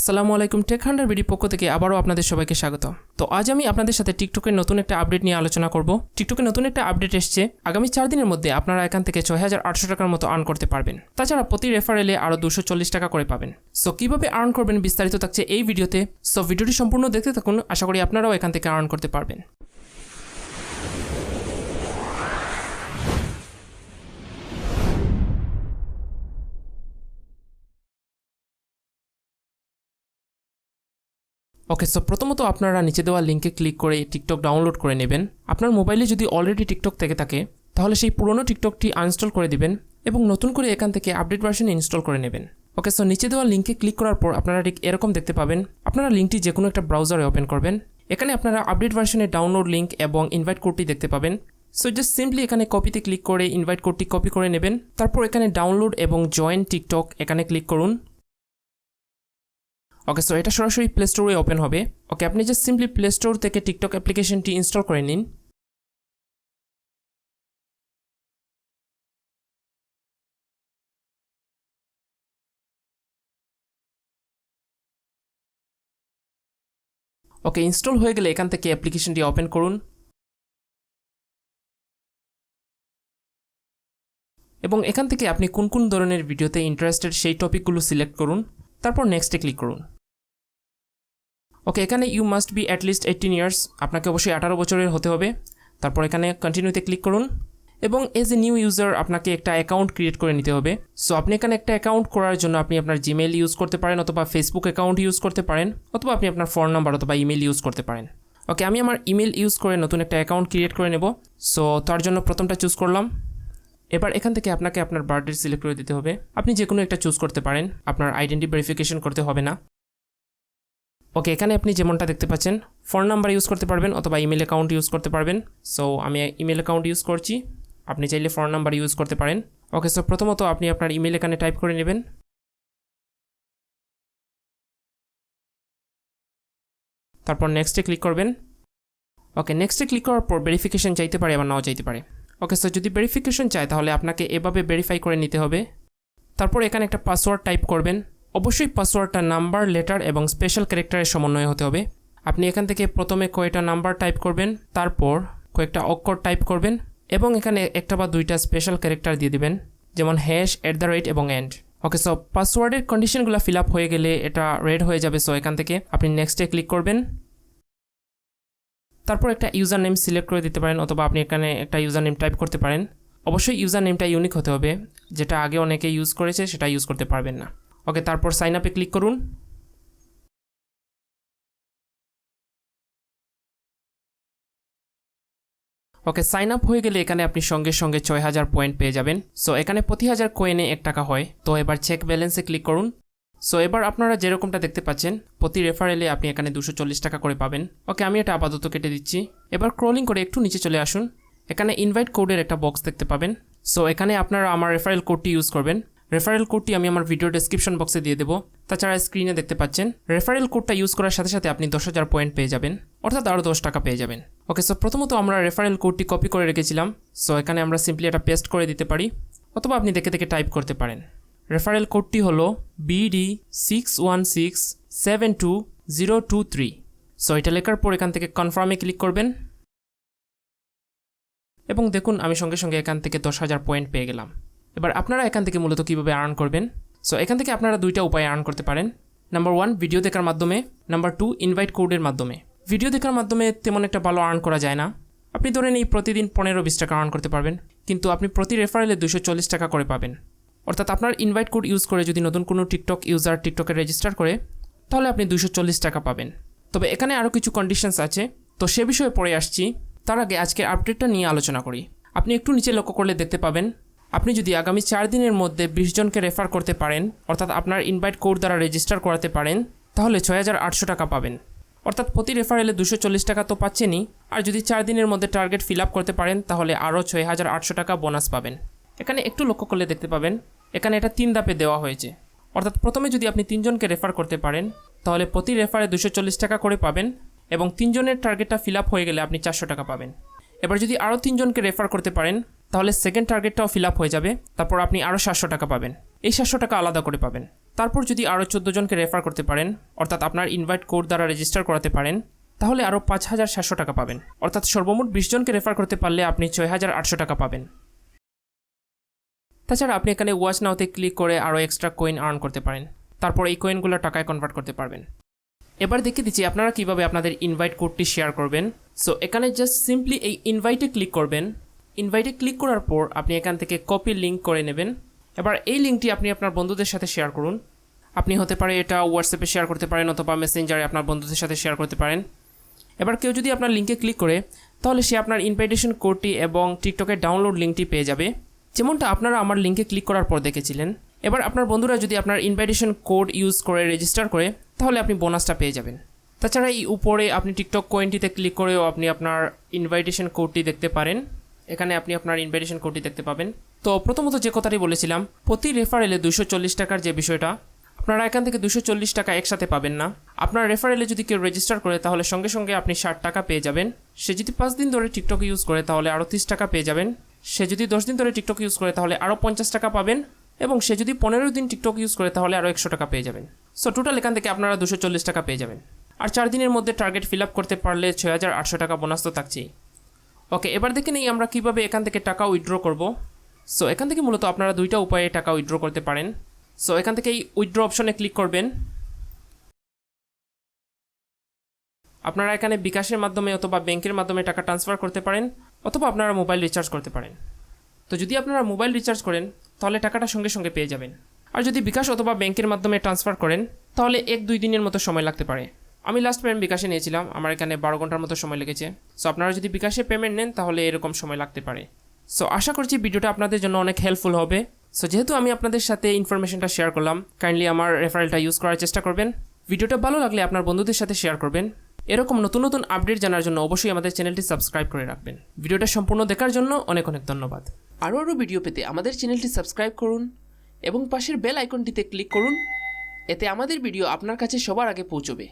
আসসালামু আলাইকুম, take Hunter video পক্ষ থেকে আবারও আপনাদের সবাইকে স্বাগত। তো আজ আমি আপনাদের সাথে টিকটকের নতুন একটা আপডেট নিয়ে আলোচনা করব। টিকটকের নতুন একটা আপডেট এসছে, আগামী 4 দিনের মধ্যে আপনারা এখান থেকে 6800 টাকার মতো আর্ন করতে পারবেন। তাছাড়া প্রতি রেফারেলে আরও 240 টাকা করে পাবেন। সো কীভাবে আর্ন করবেন বিস্তারিত থাকছে এই ভিডিওতে। সো ভিডিওটি সম্পূর্ণ দেখতে থাকুন, আশা করি আপনারাও এখান থেকে আর্ন করতে পারবেন। ওকে, সো প্রথমত আপনারা নিচে দেওয়া লিঙ্কে ক্লিক করে টিকটক ডাউনলোড করে নেবেন। আপনার মোবাইলে যদি অলরেডি টিকটক থেকে থাকে তাহলে সেই পুরনো টিকটকটি আনইনস্টল করে দিবেন এবং নতুন করে এখান থেকে আপডেট ভার্সন ইনস্টল করে নেবেন। ওকে, সো নিচে দেওয়া লিঙ্কে ক্লিক করার পর আপনারা ঠিক এরকম দেখতে পাবেন। আপনারা লিঙ্কটি যে কোনো একটা ব্রাউজারে ওপেন করবেন। এখানে আপনারা আপডেট ভার্সনের ডাউনলোড লিঙ্ক এবং ইনভাইট কোডটি দেখতে পাবেন। সো জাস্ট সিম্পলি এখানে কপিতে ক্লিক করে ইনভাইট কোডটি কপি করে নেবেন। তারপর এখানে ডাউনলোড এবং জয়েন টিকটক এখানে ক্লিক করুন। ওকে, সো এটা সরাসরি প্লে স্টোরে ওপেন হবে। ওকে, আপনি জাস্ট সিম্পলি প্লে স্টোর থেকে টিকটক অ্যাপ্লিকেশনটি ইনস্টল করে নিন। ওকে, ইনস্টল হয়ে গেলে এখান থেকে অ্যাপ্লিকেশনটি ওপেন করুন এবং এখান থেকে আপনি কোন কোন ধরনের ভিডিওতে ইন্টারেস্টেড সেই টপিকগুলো সিলেক্ট করুন। তারপর নেক্সটে ক্লিক করুন। ওকে, এখানে you must be at least 18 years, আপনাকে অবশ্যই 18 বছরের হতে হবে। তারপর এখানে কন্টিনিউতে ক্লিক করুন এবং এজ এ নিউ ইউজার আপনাকে একটা অ্যাকাউন্ট ক্রিয়েট করে নিতে হবে। সো আপনি এখানে একটা অ্যাকাউন্ট করার জন্য আপনি আপনার জিমেইল ইউজ করতে পারেন, অথবা ফেসবুক অ্যাকাউন্ট ইউজ করতে পারেন, অথবা আপনি আপনার ফোন নাম্বার অথবা ইমেল ইউজ করতে পারেন। ওকে, আমি আমার ইমেল ইউজ করে নতুন একটা অ্যাকাউন্ট ক্রিয়েট করে নেব। সো তার জন্য প্রথমটা চুজ করলাম। এবার এখান থেকে আপনাকে আপনার বার্থডে সিলেক্ট করে দিতে হবে। আপনি যে কোনো একটা চুজ করতে পারেন, আপনার আইডেন্টি ভেরিফিকেশন করতে হবে না। ওকে, এখানে আপনি যেমনটা দেখতে পাচ্ছেন ফোন নাম্বার ইউজ করতে পারবেন অথবা ইমেল অ্যাকাউন্ট ইউজ করতে পারবেন। সো আমি ইমেল অ্যাকাউন্ট ইউজ করছি, আপনি চাইলে ফোন নাম্বার ইউজ করতে পারেন। ওকে, সো প্রথমত আপনি আপনার ইমেল এখানে টাইপ করে নেবেন। তারপর নেক্সটে ক্লিক করবেন। ওকে, নেক্সটে ক্লিক করার পর ভেরিফিকেশন চাইতে পারে, আবার নাও চাইতে পারে। ওকে, সো যদি ভেরিফিকেশন চায় তাহলে আপনাকে এভাবে ভেরিফাই করে নিতে হবে। তারপর এখানে একটা পাসওয়ার্ড টাইপ করবেন। অবশ্যই পাসওয়ার্ডটা নাম্বার, লেটার এবং স্পেশাল ক্যারেক্টারের সমন্বয়ে হতে হবে। আপনি এখান থেকে প্রথমে কয়েকটা নাম্বার টাইপ করবেন, তারপর কয়েকটা অক্ষর টাইপ করবেন এবং এখানে একটা বা দুইটা স্পেশাল ক্যারেক্টার দিয়ে দিবেন, যেমন হ্যাশ, @ এবং এন্ড। ওকে, সো পাসওয়ার্ডের কন্ডিশনগুলো ফিল আপ হয়ে গেলে এটা রেড হয়ে যাবে। সো এখান থেকে আপনি নেক্সটে ক্লিক করবেন। তারপর একটা ইউজার নেম সিলেক্ট করে দিতে পারেন, অথবা আপনি এখানে একটা ইউজার নেম টাইপ করতে পারেন। অবশ্যই ইউজার নেমটা ইউনিক হতে হবে, যেটা আগে অনেকে ইউজ করেছে সেটা ইউজ করতে পারবেন না। ওকে, তারপর সাইন আপে ক্লিক করুন। ওকে, সাইন আপ হয়ে গেলে এখানে আপনি সঙ্গে সঙ্গে 6000 পয়েন্ট পেয়ে যাবেন। সো এখানে প্রতি 1000 কয়েনে 1 টাকা হয়। তো এবার চেক ব্যালেন্সে ক্লিক করুন। সো এবার আপনারা যেরকমটা দেখতে পাচ্ছেন প্রতি রেফারেলে আপনি এখানে 240 টাকা করে পাবেন। ওকে, আমি এটা আপাতত কেটে দিচ্ছি। এবার ক্রলিং করে একটু নিচে চলে আসুন। এখানে ইনভাইট কোডের একটা বক্স দেখতে পাবেন। সো এখানে আপনারা আমার রেফারেল কোডটি ইউজ করবেন। রেফারেল কোডটি আমি আমার ভিডিও ডেসক্রিপশন বক্সে দিয়ে দেবো। তাছাড়া স্ক্রিনে দেখতে পাচ্ছেন রেফারেল কোডটা ইউজ করার সাথে সাথে আপনি 10,000 পয়েন্ট পেয়ে যাবেন, অর্থাৎ আরও 10 টাকা পেয়ে যাবেন। ওকে, সো প্রথমত আমরা রেফারেল কোডটি কপি করে রেখেছিলাম। সো এখানে আমরা সিম্পলি এটা পেস্ট করে দিতে পারি, অথবা আপনি দেখে দেখে টাইপ করতে পারেন। রেফারেল কোডটি হলো BD61672023। সো এটা লেখার পর এখান থেকে কনফার্মে ক্লিক করবেন এবং দেখুন আমি সঙ্গে সঙ্গে এখান থেকে 10,000 পয়েন্ট পেয়ে গেলাম। এবার আপনারা এখান থেকে মূলত কীভাবে আর্ন করবেন? সো এখান থেকে আপনারা দুইটা উপায়ে আর্ন করতে পারেন। নাম্বার 1 ভিডিও দেখার মাধ্যমে, নাম্বার 2 ইনভাইট কোডের মাধ্যমে। ভিডিও দেখার মাধ্যমে তেমন একটা ভালো আর্ন করা যায় না। আপনি ধরেন এই প্রতিদিন 15-20 টাকা আর্ন করতে পারবেন, কিন্তু আপনি প্রতি রেফারেলে 240 টাকা করে পাবেন। অর্থাৎ আপনার ইনভাইট কোড ইউজ করে যদি নতুন কোনো টিকটক ইউজার টিকটকে রেজিস্টার করে তাহলে আপনি 240 টাকা পাবেন। তবে এখানে আরও কিছু কন্ডিশনস আছে, তো সে বিষয়ে পরে আসছি। তার আগে আজকের আপডেটটা নিয়ে আলোচনা করি। আপনি একটু নিচে লক্ষ্য করলে দেখতে পাবেন আপনি যদি আগামী 4 দিনের মধ্যে 20 জনকে রেফার করতে পারেন, অর্থাৎ আপনার ইনভাইট কোড দ্বারা রেজিস্টার করাতে পারেন, তাহলে 6800 টাকা পাবেন। অর্থাৎ প্রতি রেফারেলে 240 টাকা তো পাচ্ছেনই, আর যদি 4 দিনের মধ্যে টার্গেট ফিল আপ করতে পারেন তাহলে আরও 6800 টাকা বোনাস পাবেন। এখানে একটু লক্ষ্য করলে দেখতে পাবেন এখানে এটা 3 ধাপে দেওয়া হয়েছে। অর্থাৎ প্রথমে যদি আপনি 3 জনকে রেফার করতে পারেন তাহলে প্রতি রেফারে 240 টাকা করে পাবেন এবং 3 জনের টার্গেটটা ফিল আপ হয়ে গেলে আপনি 400 টাকা পাবেন। এবার যদি আরও 3 জনকে রেফার করতে পারেন তাহলে সেকেন্ড টার্গেটটাও ফিল আপ হয়ে যাবে, তারপর আপনি আরও 700 টাকা পাবেন। এই 700 টাকা আলাদা করে পাবেন। তারপর যদি আরও 14 জনকে রেফার করতে পারেন, অর্থাৎ আপনার ইনভাইট কোড দ্বারা রেজিস্টার করাতে পারেন, তাহলে আরও 5,700 টাকা পাবেন। অর্থাৎ সর্বমোট 20 জনকে রেফার করতে পারলে আপনি 6,800 টাকা পাবেন। তাছাড়া আপনি এখানে ওয়াচ নাওতে ক্লিক করে আরও এক্সট্রা কয়েন আর্ন করতে পারেন। তারপর এই কয়েনগুলো টাকায় কনভার্ট করতে পারবেন। এবার দেখিয়ে দিচ্ছি আপনারা কীভাবে আপনাদের ইনভাইট কোডটি শেয়ার করবেন। সো এখানে জাস্ট সিম্পলি এই ইনভাইটে ক্লিক করবেন। ইনভাইটে ক্লিক করার পর আপনি এখান থেকে কপি লিঙ্ক করে নেবেন। এবার এই লিঙ্কটি আপনি আপনার বন্ধুদের সাথে শেয়ার করুন। আপনি হতে পারে এটা হোয়াটসঅ্যাপে শেয়ার করতে পারেন অথবা মেসেঞ্জারে আপনার বন্ধুদের সাথে শেয়ার করতে পারেন। এবার কেউ যদি আপনার লিঙ্কে ক্লিক করে তাহলে সে আপনার ইনভাইটেশন কোডটি এবং টিকটকের ডাউনলোড লিঙ্কটি পেয়ে যাবে, যেমনটা আপনারা আমার লিঙ্কে ক্লিক করার পর দেখেছিলেন। এবার আপনার বন্ধুরা যদি আপনার ইনভাইটেশন কোড ইউজ করে রেজিস্টার করে তাহলে আপনি বোনাসটা পেয়ে যাবেন। তাছাড়া এই উপরে আপনি টিকটক কয়েনটিতে ক্লিক করেও আপনি আপনার ইনভাইটেশন কোডটি দেখতে পারেন। এখানে আপনি আপনার ইনভাইটেশন কোডটি দেখতে পাবেন। তো প্রথমত যে কথাটি বলেছিলাম, প্রতি রেফারেলে 240 টাকার যে বিষয়টা, আপনারা এখান থেকে 240 টাকা একসাথে পাবেন না। আপনার রেফারেলে যদি কেউ রেজিস্টার করে তাহলে সঙ্গে সঙ্গে আপনি 60 টাকা পেয়ে যাবেন। সে যদি 5 দিন ধরে টিকটক ইউজ করে তাহলে আরও 30 টাকা পেয়ে যাবেন। সে যদি 10 দিন ধরে টিকটক ইউজ করে তাহলে আরও 50 টাকা পাবেন। এবং সে যদি 15 দিন টিকটক ইউজ করে তাহলে আরও 100 টাকা পেয়ে যাবেন। সো টোটাল এখান থেকে আপনারা 240 টাকা পেয়ে যাবেন। আর 4 দিনের মধ্যে টার্গেট ফিল আপ করতে পারলে 6,800 টাকা বোনাস তো থাকছেই। ওকে, এবার দেখে নেই আমরা কীভাবে এখান থেকে টাকা উইথড্র করব। সো এখান থেকে মূলত আপনারা দুইটা উপায়ে টাকা উইথড্র করতে পারেন। সো এখান থেকে এই উইথড্র অপশনে ক্লিক করবেন। আপনারা এখানে বিকাশের মাধ্যমে অথবা ব্যাংকের মাধ্যমে টাকা ট্রান্সফার করতে পারেন অথবা আপনারা মোবাইল রিচার্জ করতে পারেন। তো যদি আপনারা মোবাইল রিচার্জ করেন তাহলে টাকাটা সঙ্গে সঙ্গে পেয়ে যাবেন। আর যদি বিকাশ অথবা ব্যাংকের মাধ্যমে ট্রান্সফার করেন তাহলে 1-2 দিনের মতো সময় লাগতে পারে। আমি লাস্ট পেমেন্ট বিকাশে নিয়েছিলাম, আমার এখানে 12 ঘন্টার মতো সময় লেগেছে। সো আপনারা যদি বিকাশে পেমেন্ট নেন তাহলে এরকম সময় লাগতে পারে। সো আশা করছি ভিডিওটা আপনাদের জন্য অনেক হেল্পফুল হবে। সো যেহেতু আমি আপনাদের সাথে ইনফরমেশনটা শেয়ার করলাম, কাইন্ডলি আমার রেফারেলটা ইউজ করার চেষ্টা করবেন। ভিডিওটা ভালো লাগলে আপনার বন্ধুদের সাথে শেয়ার করবেন। এরকম নতুন নতুন আপডেট জানার জন্য অবশ্যই আমাদের চ্যানেলটি সাবস্ক্রাইব করে রাখবেন। ভিডিওটা সম্পূর্ণ দেখার জন্য অনেক অনেক ধন্যবাদ। আরও ভিডিও পেতে আমাদের চ্যানেলটি সাবস্ক্রাইব করুন এবং পাশের বেল আইকনটিতে ক্লিক করুন। এতে আমাদের ভিডিও আপনার কাছে সবার আগে পৌঁছবে।